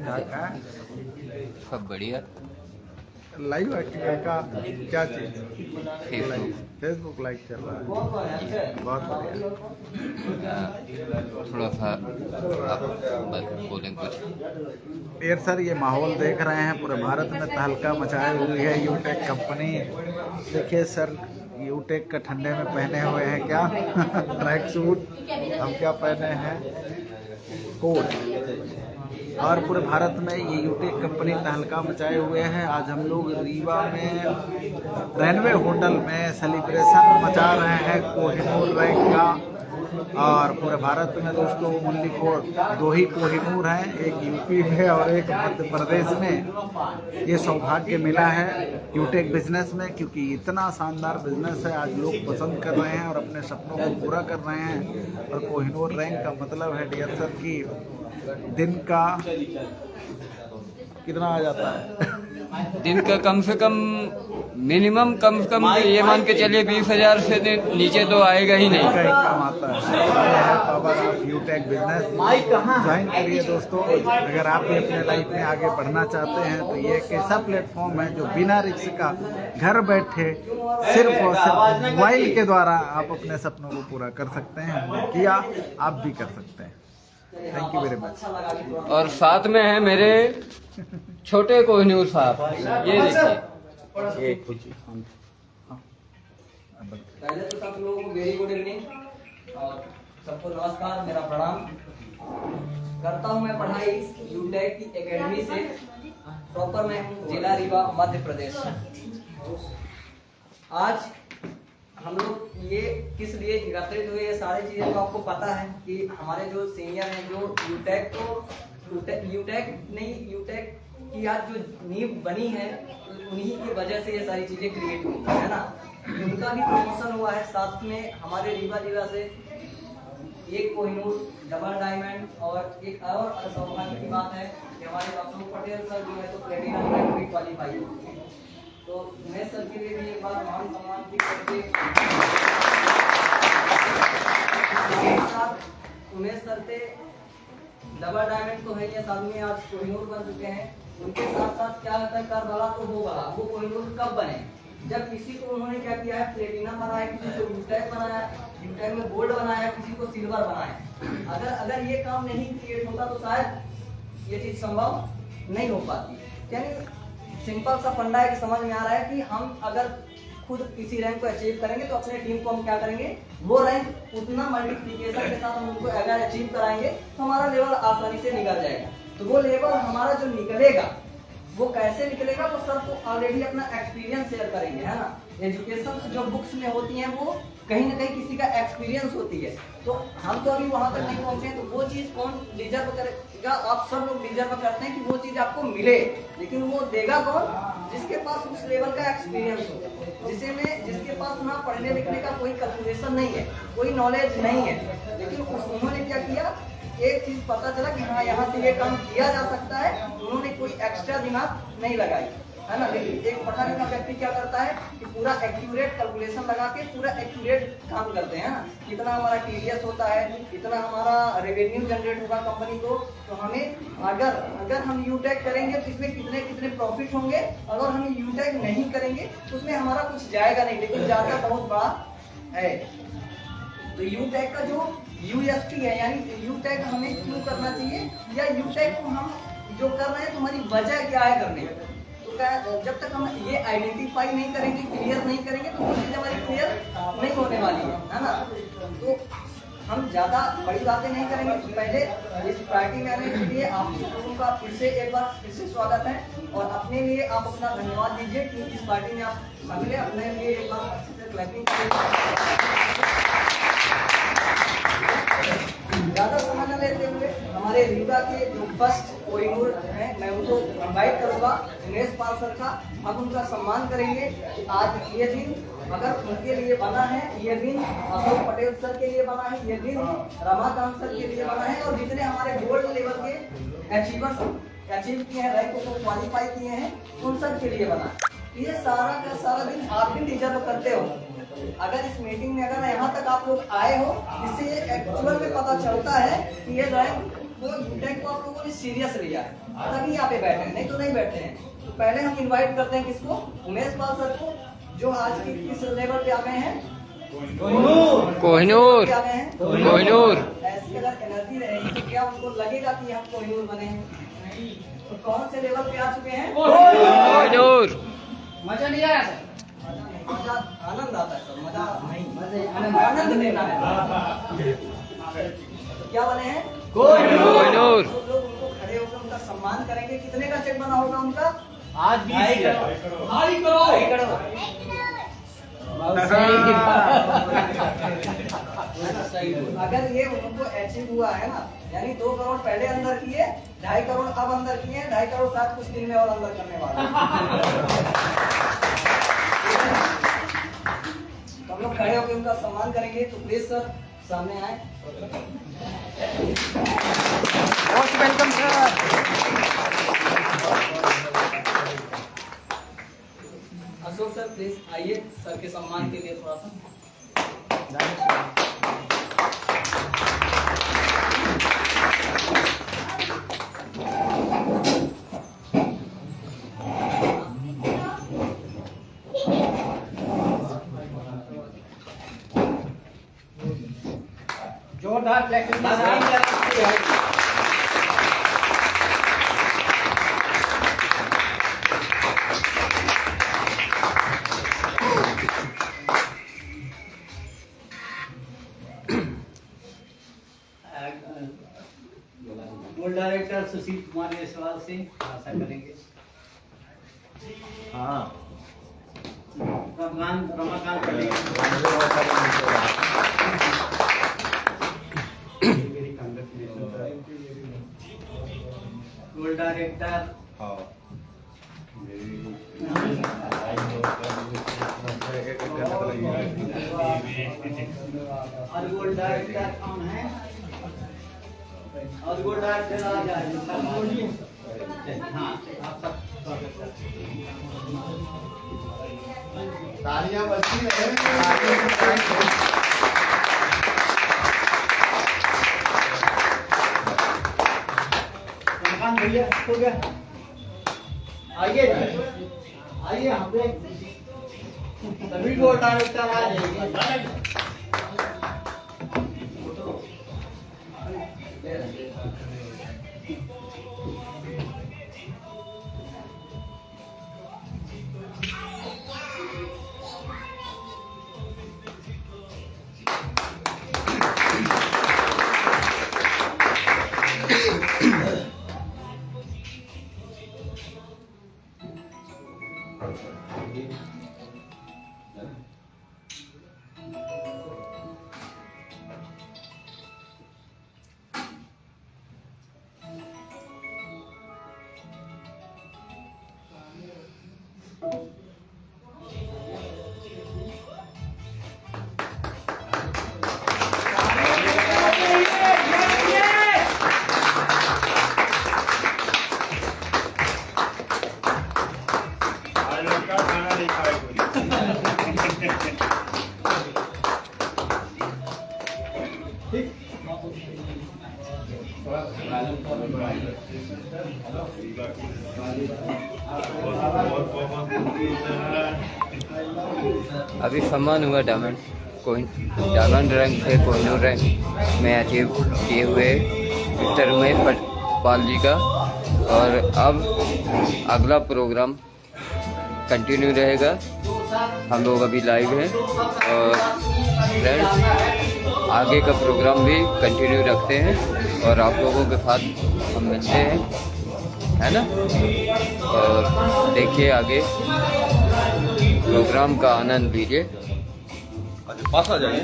ठाक है, सब बढ़िया। लाइव का क्या चीज? फेसबुक। फेसबुक लाइव चल रहा है, बहुत बढ़िया। थोड़ा सा आप बोलें कुछ। यार सर, ये माहौल देख रहे हैं, पूरे भारत में तहलका मचाए हुई है यूटेक कंपनी। देखिए सर, यूटेक का ठंडे में पहने हुए हैं क्या ट्रैक सूट, हम क्या पहने हैं कोट। और पूरे भारत में ये यूटेक कंपनी तहलका मचाए हुए हैं। आज हम लोग रीवा में रेनवे होटल में सेलिब्रेशन मचा रहे हैं कोहिनूर रैंक का। और पूरे भारत में दोस्तों ओनली 2 ही कोहिनूर हैं, एक यूपी में और एक मध्य प्रदेश में। ये सौभाग्य मिला है यूटेक बिजनेस में, क्योंकि इतना शानदार बिजनेस है। आज लोग पसंद कर रहे हैं और अपने सपनों को पूरा कर रहे हैं। और कोहिनूर रैंक का मतलब है डियर सर कि दिन का कितना आ जाता है दिन का कम से कम मिनिमम कम से कम ये मान के चलिए 20,000 से नीचे तो आएगा ही नहीं। कहीं कम आता है। पावर ऑफ यूटेक बिजनेस ज्वाइन करिए दोस्तों। अगर आप भी अपने लाइफ में आगे बढ़ना चाहते हैं तो ये एक ऐसा प्लेटफॉर्म है जो बिना रिस्क का घर बैठे सिर्फ और सिर्फ मोबाइल के द्वारा आप अपने सपनों को पूरा कर सकते हैं। किया, आप भी कर सकते हैं। Thank you very much. और साथ में है मेरे छोटे कोहिनूर साहब, ये देखिए। पहले तो सब लोगों को वेरी गुड इवनिंग और सबको नमस्कार, मेरा प्रणाम करता हूँ। मैं पढ़ाई यूटेक की एकेडमी से, प्रॉपर मैं हूँ जिला रीवा मध्य प्रदेश। आज हम लोग ये किस लिए एकत्रित हुए, ये सारी चीजें तो आपको पता है कि हमारे जो सीनियर हैं, जो यूटेक की आज जो नींव बनी है, उन्हीं की वजह से ये सारी चीजें क्रिएट हुई है ना। उनका भी प्रमोशन हुआ है। साथ में हमारे रीवा जिला से एक कोहिनूर डबल डायमंड और एक और सौभाग्य की बात है कि हमारे अशोक पटेल सर जो है तो प्लेटिनम रैंक भी क्वालिफाई हुए। तो मैं सर के लिए भी एक बार मान सम्मान की करके उमेश सर से डबल डायमंड तो है, ये साथ में आज कोहिनूर बन चुके हैं। उनके साथ साथ क्या होता है, कर वाला तो हो वाला, वो कोहिनूर कब बने, जब किसी को उन्होंने क्या किया है, प्लेटिनम बनाया, किसी को यूटेक बनाया, यूटेक में गोल्ड बनाया, किसी को सिल्वर बनाया। अगर ये काम नहीं क्रिएट होता तो शायद ये चीज संभव नहीं हो पाती। यानी सिंपल सा फंडा है कि समझ में आ रहा है कि हम अगर खुद किसी रैंक को अचीव करेंगे तो अपने टीम को हम क्या करेंगे, वो रैंक उतना मल्टीप्लिकेशन के साथ हम उनको अगर अचीव कराएंगे तो हमारा लेवल आसानी से निकल जाएगा। तो वो लेवल हमारा जो निकलेगा वो कैसे निकलेगा, वो सब तो ऑलरेडी अपना एक्सपीरियंस शेयर करेंगे, है ना। एजुकेशन जो बुक्स में होती हैं वो कहीं ना कहीं किसी का एक्सपीरियंस होती है। तो हम तो अभी वहां तक नहीं पहुंचे, तो वो चीज कौन डिजर्व करेगा? आप सब लोग डिजर्व करते हैं कि वो चीज आपको मिले, लेकिन वो देगा कौन? जिसके पास उस लेवल का एक्सपीरियंस हो, जिसके पास ना पढ़ने लिखने का कोई कैलकुलेशन नहीं है, कोई नॉलेज नहीं है, लेकिन उन्होंने क्या किया, एक चीज पता चला कि हाँ यहाँ से ये काम किया जा सकता है, उन्होंने कोई एक्स्ट्रा दिमाग नहीं लगाई, है ना। लेकिन एक पढ़ा लिखा व्यक्ति क्या करता है कि पूरा एक्यूरेट कैलकुलेशन लगा के पूरा एक्यूरेट काम करते हैं ना। कितना हमारा टीडीएस होता है, कितना हमारा रेवेन्यू जनरेट होगा कंपनी को, तो हमें अगर हम यूटेक करेंगे तो इसमें कितने कितने प्रॉफिट होंगे, अगर हम यूटेक नहीं करेंगे तो उसमें हमारा कुछ जाएगा नहीं, लेकिन जाएगा बहुत बड़ा है। तो यूटेक का जो यूएसपी है, यानी यूटेक हमें क्यों करना चाहिए, या यूटेक को हम जो कर रहे हैं तो हमारी वजह क्या है करने। तो जब तक हम ये आइडेंटिफाई नहीं करेंगे, क्लियर नहीं करेंगे, तो वो चीज हमारी क्लियर नहीं होने वाली है ना। तो हम ज्यादा बड़ी बातें नहीं करेंगे। तो पहले इस पार्टी में आने के लिए आप लोगों का एक बार फिर से स्वागत है, और अपने लिए आप अपना धन्यवाद दीजिए कि इस पार्टी में आप शामिल हैं। अपने लिए एक बार अच्छे से क्लैपिंग करिए। ज्यादा समय न लेते हुए हमारे रीवा के जो फर्स्ट कोहिनूर हैं, मैं उनको इनवाइट करूंगा, दिनेश पाल सर का। हम उनका सम्मान करेंगे कि आज ये दिन अगर उनके लिए बना है, ये दिन अशोक पटेल सर के लिए बना है, ये दिन रमाकांत सर के लिए बना है, और जितने हमारे गोल्ड लेवल के अचीवर्स अचीव किए हैं, रैंक को क्वालिफाई किए हैं, उन सब के लिए बना। ये सारा का सारा दिन आप भी डिजर्व करते हो। अगर इस मीटिंग में अगर यहाँ तक आप लोग आए हो, इससे एक्चुअल में पता चलता है कि ये रैंक तो यूटेक को आप लोगों ने सीरियस लिया है, तभी यहाँ पे बैठे हैं, नहीं तो नहीं बैठे हैं। तो पहले हम इनवाइट करते हैं किसको, उमेश पाल सर को, जो आज की किस लेवल पे आ गए हैं, कोहिनूर। क्या गए हैं, कोहिनूर। ऐसी अगर एनर्जी रहेगी तो क्या उनको लगेगा कि हम कोहिनूर बने हैं? तो कौन से लेवल पे आ चुके हैं? कोहिनूर। मजा नहीं आया सर? मजा आनंद आता है सर, मजा नहीं, आनंद लेना है। तो क्या बने हैं? कोहिनूर। तो लोग उनको खड़े होकर उनका सम्मान करेंगे। कितने का चेक बना होगा उनका? आज 20 करोड़। 2.5 करोड़। अगर ये उनको अचीव हुआ है ना, यानी 2 करोड़ पहले अंदर किए, 2.5 करोड़ अब अंदर किए, 2.5 करोड़ शायद कुछ दिन में और अंदर करने वाले तो हम लोग खड़े होकर उनका सम्मान करेंगे। तो प्लीज सर सामने आए। Most welcome sir. Ashok sir please आइए, सर के सम्मान के लिए थोड़ा सा। जोरदार clapping. Board director Sushil Kumar Jaiswal से आशा करेंगे। हाँ रमाकांत करेंगे। बोर्ड डायरेक्टर और गोल्ड डायरेक्टर कौन है? और गोल्ड डायरेक्टर आ जाए। हाँ आप सब स्वागत करते हैं। तालियां बजती रहे। रमाकांत भैया हो गया, आइए आइए, हम पे सभी गोल्ड डायरेक्टर आ जाएंगे। अभी सम्मान हुआ डायमंड रैंक से कोहिनूर रैंक में अचीव किए हुए मिस्टर उमेश पाल जी का। और अब अगला प्रोग्राम कंटिन्यू रहेगा। हम लोग अभी लाइव हैं और फ्रेंड्स आगे का प्रोग्राम भी कंटिन्यू रखते हैं और आप लोगों के साथ हम मिलते हैं, है ना। और देखिए आगे प्रोग्राम का आनंद लीजिए। पास आ जाइए।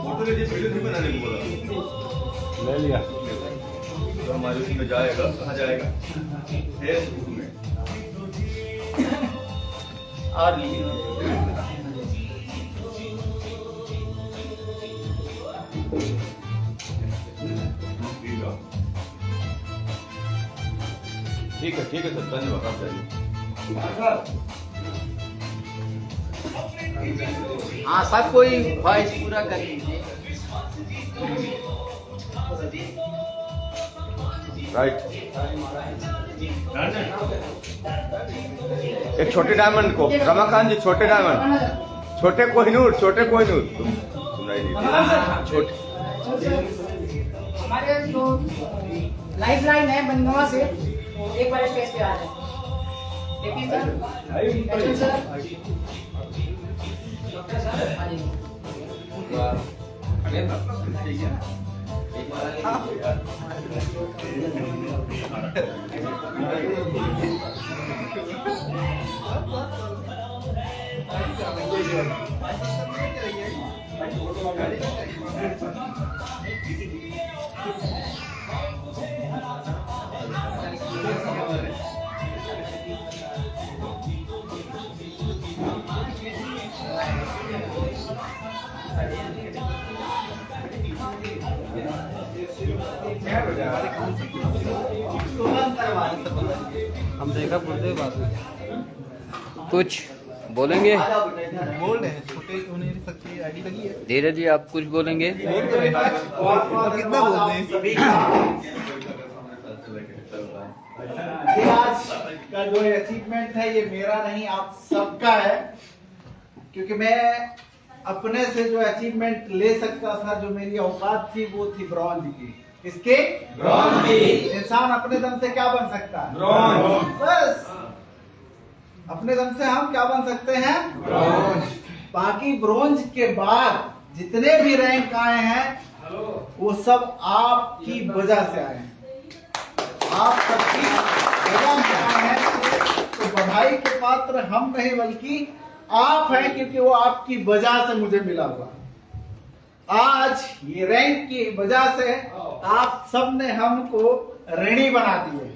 फोटो लीजिए, वीडियो नहीं बनाने को बोला। ले लिया। तो हमारे उसमें जाएगा, कहाँ जाएगा? फेसबुक में। और ठीक है सर, धन्यवाद। आप जाइए। हाँ, सब कोई ख्वाहिश पूरा कर लीजिए। राइट। एक छोटे डायमंड को, रमाकांत जी, छोटे डायमंड, छोटे कोहिनूर सुनाई दीजिए। छोटे हमारे जो लाइफ लाइन है बनगांव से, एक बार स्टेज पे आ जाए। लेकिन सर, डॉक्टर सर आ जाइए। हम देखा बोलते बात कुछ बोलेंगे? बोल रहे हैं, छोटे क्यों नहीं सकती, आईडी लगी है। धीरज जी, आप कुछ बोलेंगे? कितना बोलते हैं? ये आज का जो अचीवमेंट है ये मेरा नहीं, आप सबका है। क्योंकि मैं अपने से जो अचीवमेंट ले सकता था, जो मेरी औकात थी, वो थी ब्रॉन्ज की। इसके ब्रॉन्ज की। इंसान अपने दम से क्या बन सकता है? ब्रॉन्ज। बस अपने दम से हम क्या बन सकते हैं? ब्रॉन्ज। बाकी ब्रॉन्ज के बाद जितने भी रैंक आए हैं वो सब आपकी वजह से आए हैं, आप सबकी वजह से आए हैं। तो बधाई के पात्र हम नहीं बल्कि आप हैं, क्योंकि वो आपकी वजह से मुझे मिला हुआ। आज ये रैंक की वजह से आप सब ने हमको ऋणी बना दिए।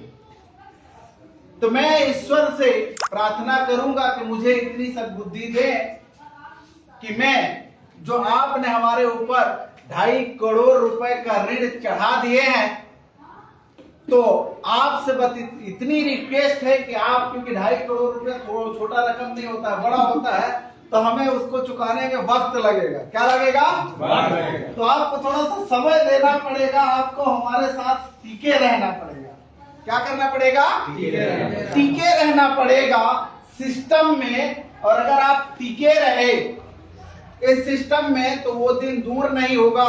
तो मैं ईश्वर से प्रार्थना करूंगा कि मुझे इतनी सद्बुद्धि दे कि मैं, जो आपने हमारे ऊपर 2.5 करोड़ रुपए का ऋण चढ़ा दिए हैं, तो आपसे बस इतनी रिक्वेस्ट है कि आप, क्योंकि 2.5 करोड़ रुपए छोटा रकम नहीं होता है, बड़ा होता है, तो हमें उसको चुकाने में वक्त लगेगा। क्या लगेगा? तो आपको थोड़ा सा समय देना पड़ेगा, आपको हमारे साथ टीके रहना पड़ेगा। क्या करना पड़ेगा? टीके रहना पड़ेगा सिस्टम में। और अगर आप टीके रहे इस सिस्टम में, तो वो दिन दूर नहीं होगा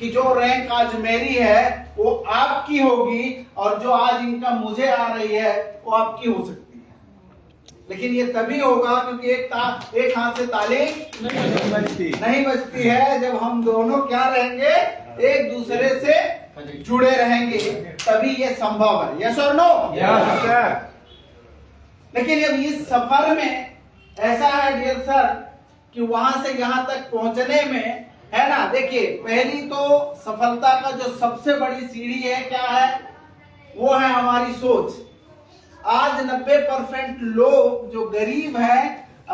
कि जो रैंक आज मेरी है वो आपकी होगी, और जो आज इनकम मुझे आ रही है वो आपकी हो सकती है। लेकिन ये तभी होगा क्योंकि एक हाथ से ताली नहीं बजती है, जब हम दोनों क्या रहेंगे, एक दूसरे से जुड़े रहेंगे, तभी ये संभव है। यस और नो? लेकिन अब इस सफर में ऐसा है डियर सर कि वहां से यहां तक पहुंचने में, है ना, देखिए, पहली तो सफलता का जो सबसे बड़ी सीढ़ी है, क्या है? वो है हमारी सोच। आज 90% लोग जो गरीब हैं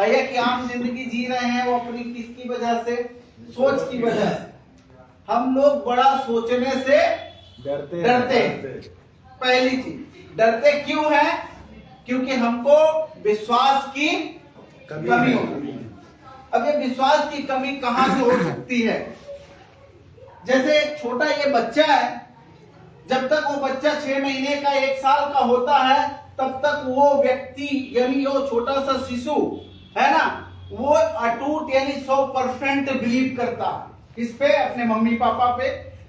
या कि आम जिंदगी जी रहे हैं, वो अपनी किसकी वजह से? सोच की वजह से। हम लोग बड़ा सोचने से डरते हैं। पहली चीज, डरते क्यों है? क्योंकि हमको विश्वास की कमी होती है। अब ये विश्वास की कमी कहां से हो सकती है? जैसे एक छोटा ये बच्चा है, जब तक वो बच्चा 6 महीने का, 1 साल का होता है, तब तक वो व्यक्ति, यानी वो छोटा सा शिशु है ना, वो अटूट यानी 100% बिलीव करता है। किस पे? अपने मम्मी पापा पे।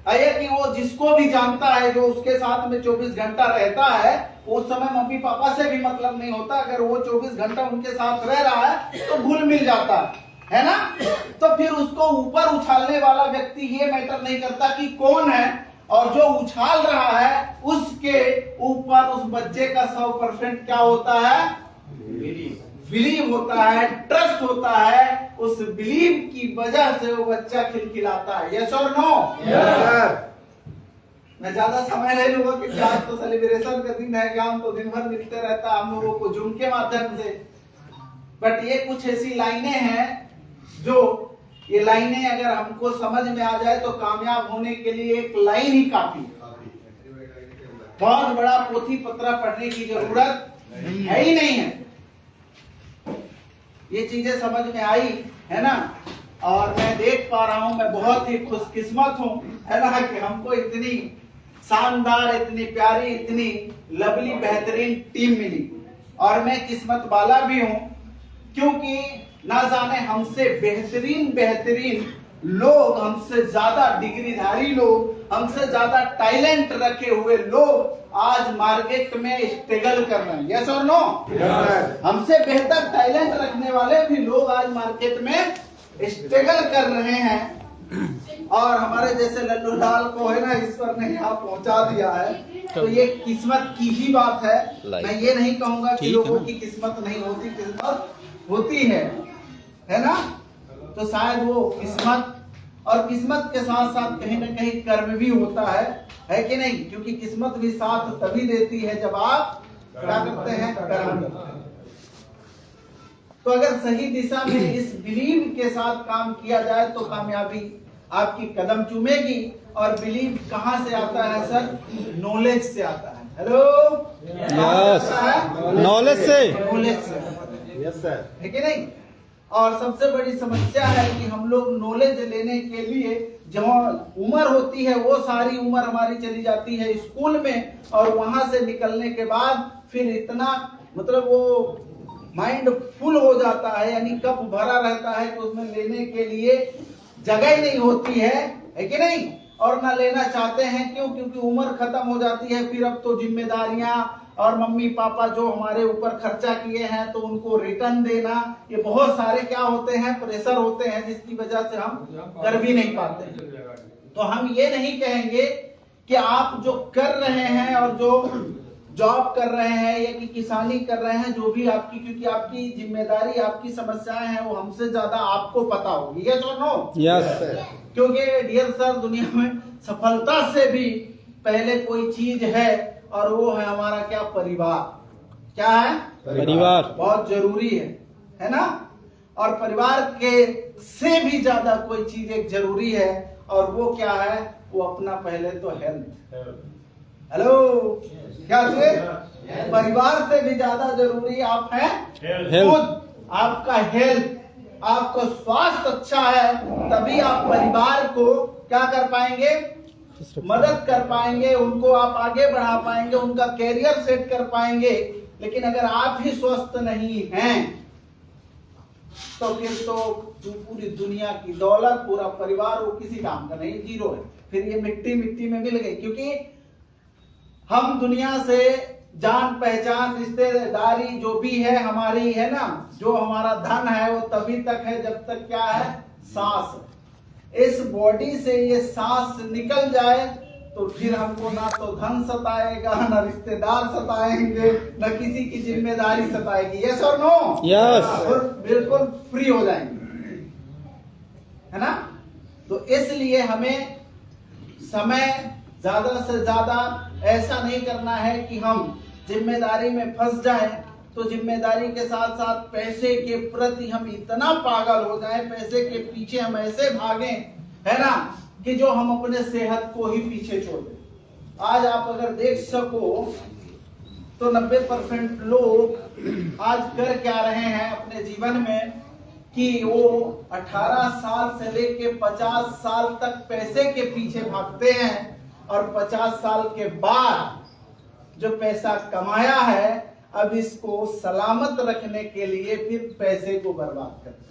है कि वो जिसको भी जानता है, जो उसके साथ में 24 घंटा रहता है, उस समय मम्मी पापा से भी मतलब नहीं होता। अगर वो 24 घंटा उनके साथ रह रहा है तो घुल मिल जाता है ना। तो फिर उसको ऊपर उछालने वाला व्यक्ति, ये मैटर नहीं करता कि कौन है, और जो उछाल रहा है उसके ऊपर उस बच्चे का 100% क्या होता है? बिलीव होता है, ट्रस्ट होता है। उस बिलीव की वजह से वो बच्चा खिलखिलाता है। यस और नो? मैं ज्यादा समय नहीं लूंगा क्योंकि आज तो सेलिब्रेशन का दिन है, ज्ञान तो दिन भर मिलते रहता है हम लोगों को जूम के माध्यम से। बट ये कुछ ऐसी लाइनें हैं, जो ये लाइनें अगर हमको समझ में आ जाए तो कामयाब होने के लिए एक लाइन ही काफी बहुत बड़ा पोथी पत्रा पढ़ने की जरूरत है ही नहीं है। ये चीजें समझ में आई है ना। और मैं देख पा रहा हूं, मैं बहुत ही खुशकिस्मत हूं है ना कि हमको इतनी शानदार, इतनी प्यारी, इतनी लवली बेहतरीन टीम मिली। और मैं किस्मत वाला भी हूं क्योंकि ना जाने हमसे बेहतरीन लोग, हमसे ज्यादा डिग्रीधारी लोग, हमसे ज्यादा टैलेंट रखे हुए लोग आज मार्केट में स्ट्रगल कर रहे हैं। यस और नो? हमसे बेहतर टैलेंट रखने वाले भी लोग आज मार्केट में स्ट्रगल कर रहे हैं। और हमारे जैसे लल्लू लाल को है ना ईश्वर ने यहाँ पहुंचा दिया है, तो ये किस्मत की ही बात है। मैं ये नहीं कहूंगा कि लोगों की किस्मत नहीं होती, किस्मत होती है ना। तो शायद वो किस्मत, और किस्मत के साथ साथ कहीं ना कहीं कर्म भी होता है कि नहीं? क्योंकि किस्मत भी साथ तभी देती है जब आप क्या करते हैं, कर्म करते हैं। तो अगर सही दिशा में इस बिलीव के साथ काम किया जाए तो कामयाबी आपकी कदम चूमेगी। और बिलीव कहाँ से आता है सर? नॉलेज से आता है। हेलो, नॉलेज से यस सर, है कि नहीं? और सबसे बड़ी समस्या है कि हम लोग नॉलेज लेने के लिए जहाँ उम्र होती है वो सारी उम्र हमारी चली जाती है स्कूल में, और वहां से निकलने के बाद फिर इतना मतलब वो माइंड फुल हो जाता है, यानी कप भरा रहता है कि उसमें लेने के लिए जगह ही नहीं होती है कि नहीं? और ना लेना चाहते हैं, क्यों? क्योंकि उम्र खत्म हो जाती है। फिर अब तो जिम्मेदारियां और मम्मी पापा जो हमारे ऊपर खर्चा किए हैं तो उनको रिटर्न देना, ये बहुत सारे क्या होते हैं, प्रेशर होते हैं, जिसकी वजह से हम कर भी नहीं पाते। तो हम ये नहीं कहेंगे कि आप जो कर रहे हैं और जो जॉब कर रहे हैं या कि किसानी कर रहे हैं, जो भी आपकी, क्योंकि आपकी जिम्मेदारी, आपकी समस्याएं हैं वो हमसे ज्यादा आपको पता होगी। यस और नो? यस। क्योंकि डियर सर, दुनिया में सफलता से भी पहले कोई चीज है और वो है हमारा क्या? परिवार। क्या है? परिवार बहुत जरूरी है ना। और परिवार के से भी ज्यादा कोई चीज एक जरूरी है, और वो क्या है? वो अपना पहले तो हेल्थ। हेलो, क्या चीज? परिवार से भी ज्यादा जरूरी आप हैं खुद। आपका हेल्थ, आपका स्वास्थ्य अच्छा है तभी आप परिवार को क्या कर पाएंगे? मदद कर पाएंगे, उनको आप आगे बढ़ा पाएंगे, उनका कैरियर सेट कर पाएंगे। लेकिन अगर आप ही स्वस्थ नहीं हैं तो फिर तो पूरी दुनिया की दौलत, पूरा परिवार वो किसी काम का नहीं, जीरो है। फिर ये मिट्टी में मिल गई। क्योंकि हम दुनिया से जान पहचान, रिश्तेदारी जो भी है हमारी, है ना, जो हमारा धन है वो तभी तक है जब तक क्या है? सांस। इस बॉडी से ये सांस निकल जाए तो फिर हमको ना तो धन सताएगा, ना रिश्तेदार सताएंगे, ना किसी की जिम्मेदारी सताएगी। यस और नो? यस। बिल्कुल फ्री हो जाएंगे, है ना। तो इसलिए हमें समय ज्यादा से ज्यादा ऐसा नहीं करना है कि हम जिम्मेदारी में फंस जाएं, तो जिम्मेदारी के साथ साथ पैसे के प्रति हम इतना पागल हो जाएं, पैसे के पीछे हम ऐसे भागें, है ना, कि जो हम अपने सेहत को ही पीछे छोड़ दें। आज आप अगर देख सको तो 90% लोग आज कर क्या रहे हैं अपने जीवन में कि वो 18 साल से लेके 50 साल तक पैसे के पीछे भागते हैं, और 50 साल के बाद जो पैसा कमाया है अब इसको सलामत रखने के लिए फिर पैसे को बर्बाद करते हैं।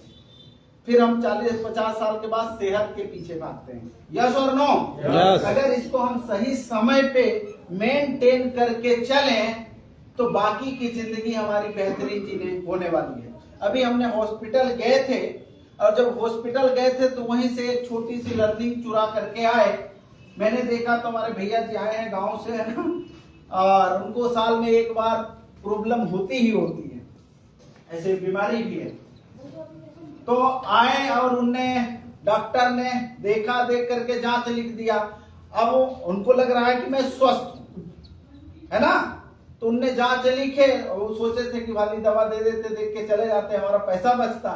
फिर हम 40-50 साल के बाद सेहत के पीछे भागते हैं। यस और नो? यस। अगर इसको हम सही समय पे मेंटेन करके चलें तो बाकी की जिंदगी हमारी बेहतरीन चीजें होने वाली है। अभी हमने हॉस्पिटल गए थे, और जब हॉस्पिटल गए थे तो वहीं से एक छोटी सी लर्निंग चुरा करके आए। मैंने देखा तो हमारे भैया जी आए हैं गांव से, है ना, और उनको साल में एक बार प्रॉब्लम होती ही होती है, ऐसे बीमारी भी है। तो आए और उनने, डॉक्टर ने देखा, देख करके जांच लिख दिया। अब उनको लग रहा है कि मैं स्वस्थ हूं, है ना। तो उनने जांच लिखे और वो सोचे थे कि वाली दवा दे देते, देख के चले जाते, हमारा पैसा बचता।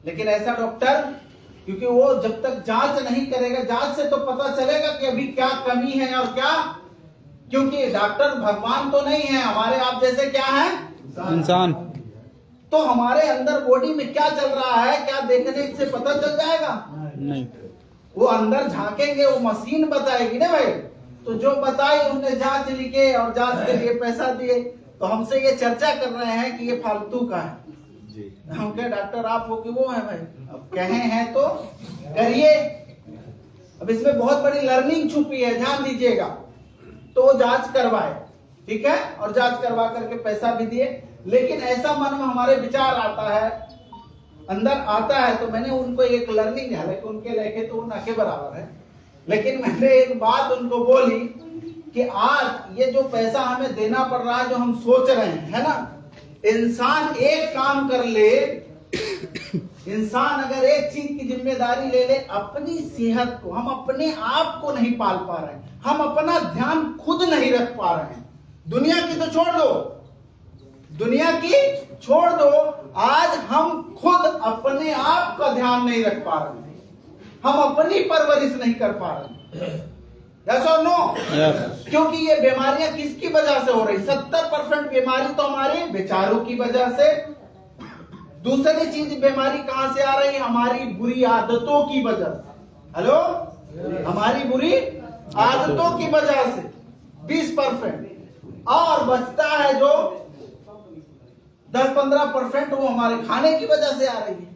लेकिन ऐसा डॉक्टर, क्योंकि वो जब तक जांच नहीं करेगा, जांच से तो पता चलेगा कि अभी क्या कमी है और क्या क्योंकि डॉक्टर भगवान तो नहीं है, हमारे आप जैसे क्या है, इंसान। तो हमारे अंदर बॉडी में क्या चल रहा है, क्या देखने से पता चल जाएगा? नहीं। वो अंदर झांकेंगे, वो मशीन बताएगी ना भाई। तो जो बताई उनने जांच लिखे और जांच के लिए पैसा दिए, तो हमसे ये चर्चा कर रहे हैं कि ये फालतू का है। हम क्या डॉक्टर आप हो कि वो है भाई? अब कहे हैं तो करिए। अब इसमें बहुत बड़ी लर्निंग छुपी है, ध्यान दीजिएगा। तो वो जांच करवाए, ठीक है, और जांच करवा करके पैसा भी दिए। लेकिन ऐसा मन में हमारे विचार आता है, अंदर आता है, तो मैंने उनको एक लर्निंग, हालांकि उनके लेके तो ना के बराबर है, लेकिन मैंने एक बात उनको बोली कि आज ये जो पैसा हमें देना पड़ रहा है, जो हम सोच रहे हैं, है ना, इंसान एक काम कर ले, इंसान अगर एक चीज की जिम्मेदारी ले ले, अपनी सेहत को, हम अपने आप को नहीं पाल पा रहे हैं, हम अपना ध्यान खुद नहीं रख पा रहे हैं। दुनिया की तो छोड़ दो, दुनिया की छोड़ दो, आज हम खुद अपने आप का ध्यान नहीं रख पा रहे हैं, हम अपनी परवरिश नहीं कर पा रहे हैं। यस और नो? क्योंकि ये बीमारियां किसकी वजह से हो रही? 70% बीमारी तो हमारे विचारों की वजह से। दूसरी चीज बीमारी कहां से आ रही है? हमारी बुरी आदतों की वजह से। हेलो, हमारी बुरी आदतों की वजह से 20%, और बचता है जो 10-15%, वो हमारे खाने की वजह से आ रही है।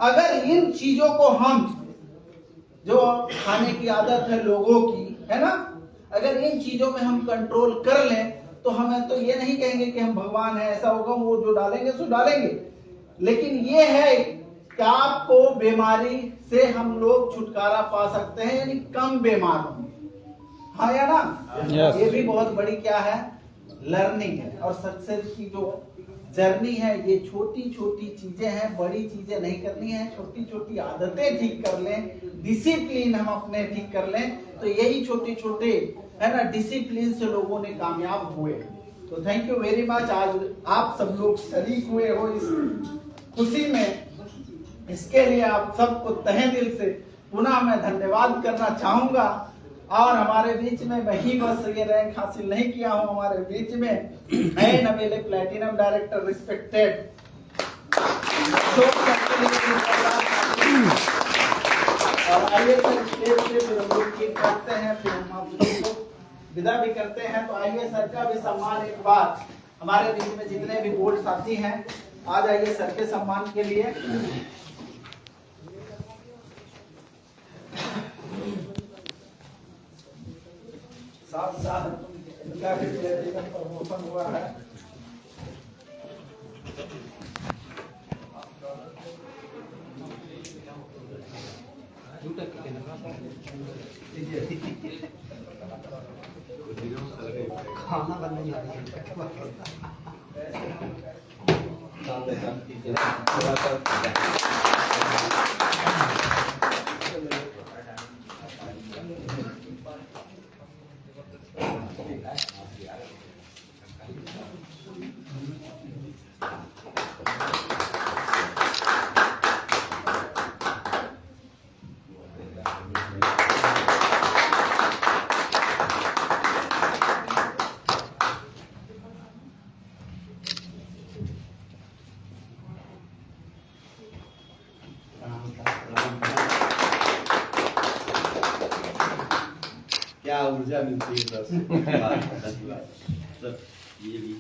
अगर इन चीजों को हम, जो खाने की आदत है लोगों की, है ना, अगर इन चीजों में हम कंट्रोल कर लें, तो हमें तो ये नहीं कहेंगे कि हम भगवान है, ऐसा होगा, वो जो डालेंगे सो डालेंगे। लेकिन ये है कि आपको बीमारी से हम लोग छुटकारा पा सकते हैं, यानी कम बीमार होंगे। हाँ या ना? Yes. ये भी बहुत बड़ी क्या है, लर्निंग है। और सक्सेस की जो जर्नी है, ये छोटी छोटी चीजें हैं, बड़ी चीजें नहीं करनी है, छोटी छोटी आदतें ठीक कर लें, डिसिप्लिन हम अपने ठीक कर लें, तो यही छोटे छोटे, है ना, डिसिप्लिन से लोगों ने कामयाब हुए। तो थैंक यू वेरी मच। आज आप सब लोग शरीक हुए हो इस खुशी में, इसके लिए आप सबको तहे दिल से पुनः मैं धन्यवाद करना चाहूंगा। और हमारे बीच में मैं ही बस ये रैंक हासिल नहीं किया हूं, हमारे बीच में नए नवेले प्लेटिनम डायरेक्टर रिस्पेक्टेड और आइए सर स्टेज पे फिर हम लोग केक काटते हैं, फिर हम आप सबको विदा भी करते हैं। तो आइए सर का भी सम्मान एक बार, हमारे बीच में जितने भी बोर्ड साथी हैं आ जाइए सर के सम्मान के लिए। साथ साथ इनका भी प्लेटिनम प्रमोशन हुआ है। खाना बनने जा रही क्या ऊर्जा मिलती है सर, ये भी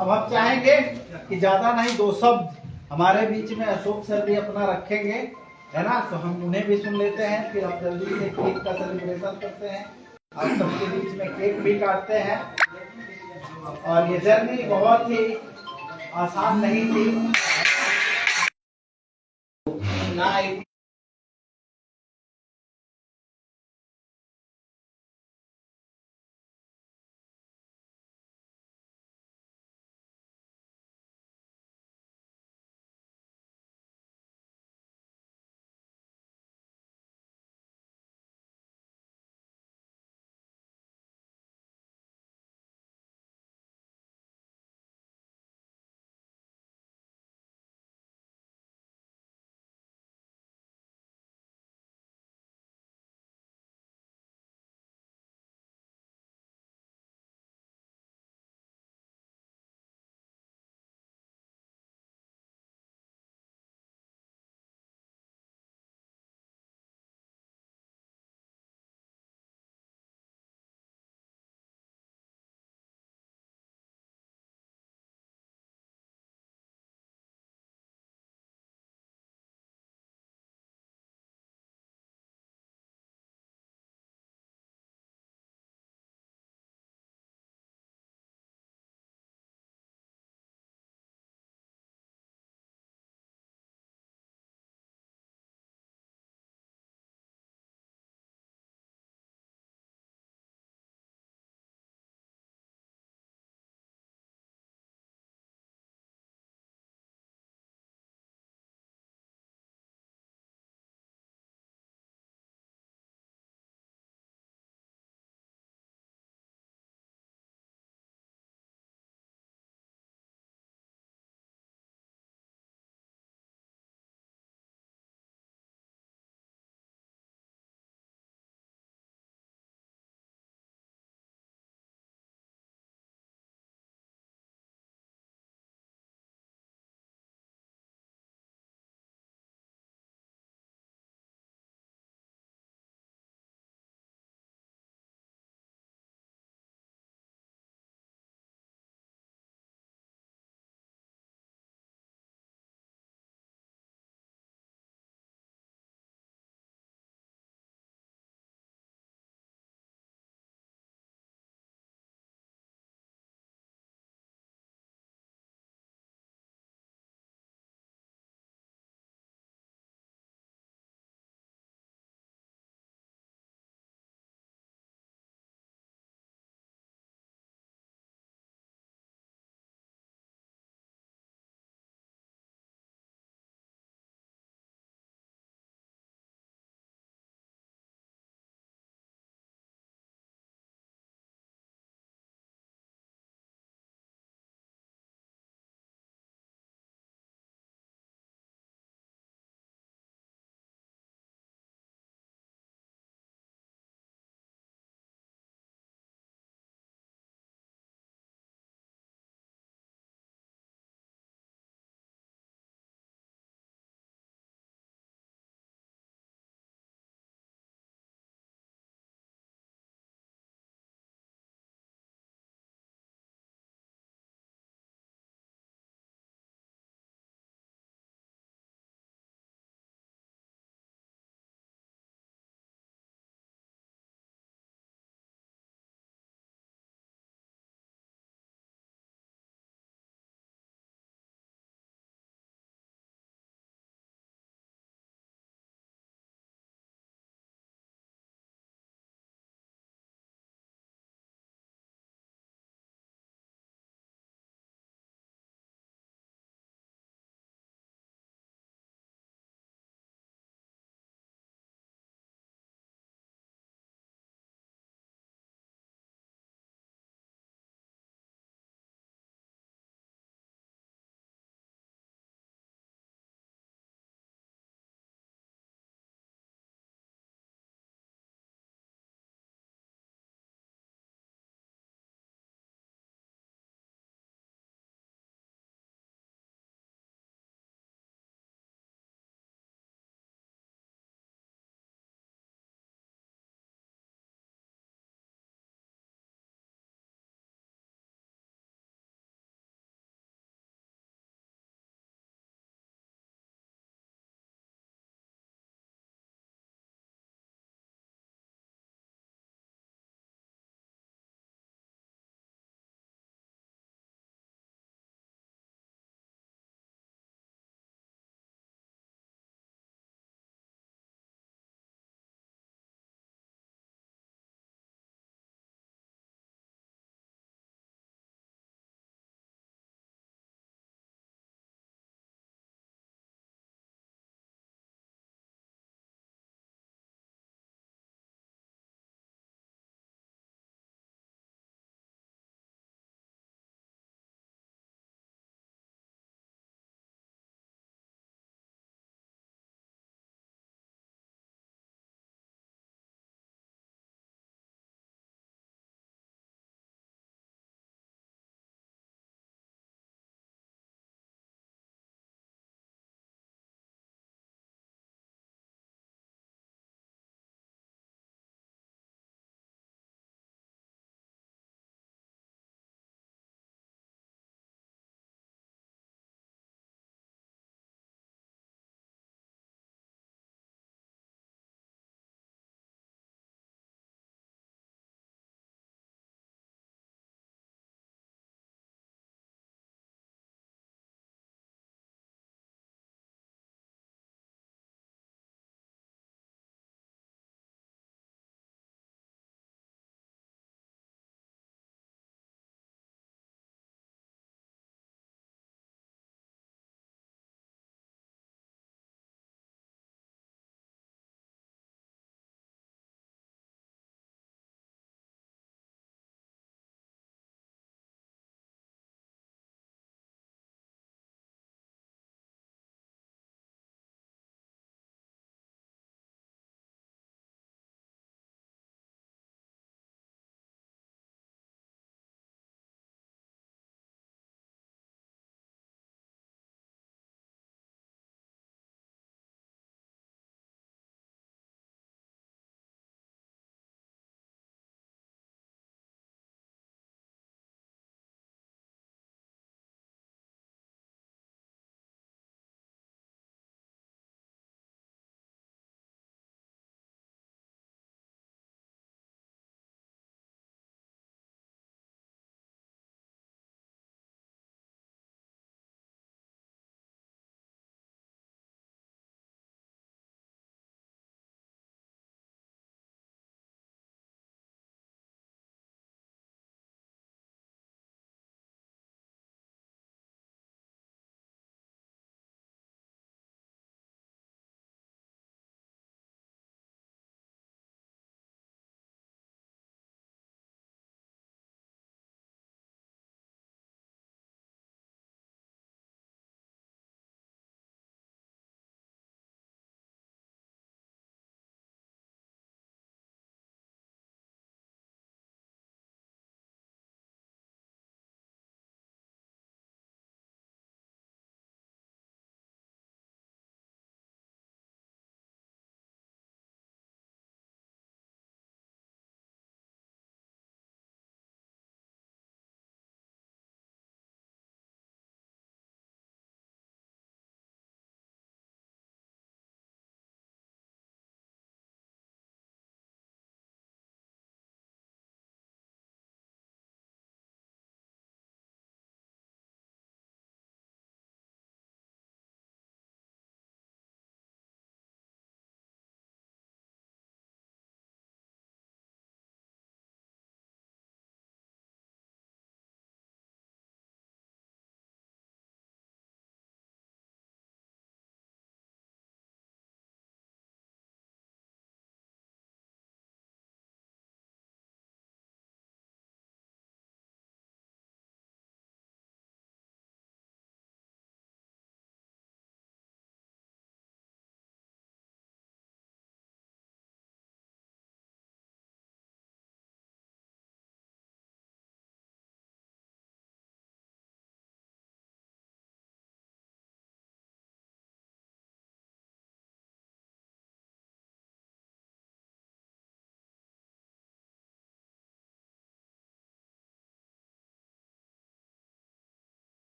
अब हम चाहेंगे कि ज्यादा नहीं, 2 शब्द हमारे बीच में अशोक सर भी अपना रखेंगे, है ना, तो हम उन्हें भी सुन लेते हैं, फिर हम जल्दी से केक का सेलिब्रेशन करते हैं, आप सबके बीच में केक भी काटते हैं। और ये जर्नी बहुत ही आसान नहीं थी ना।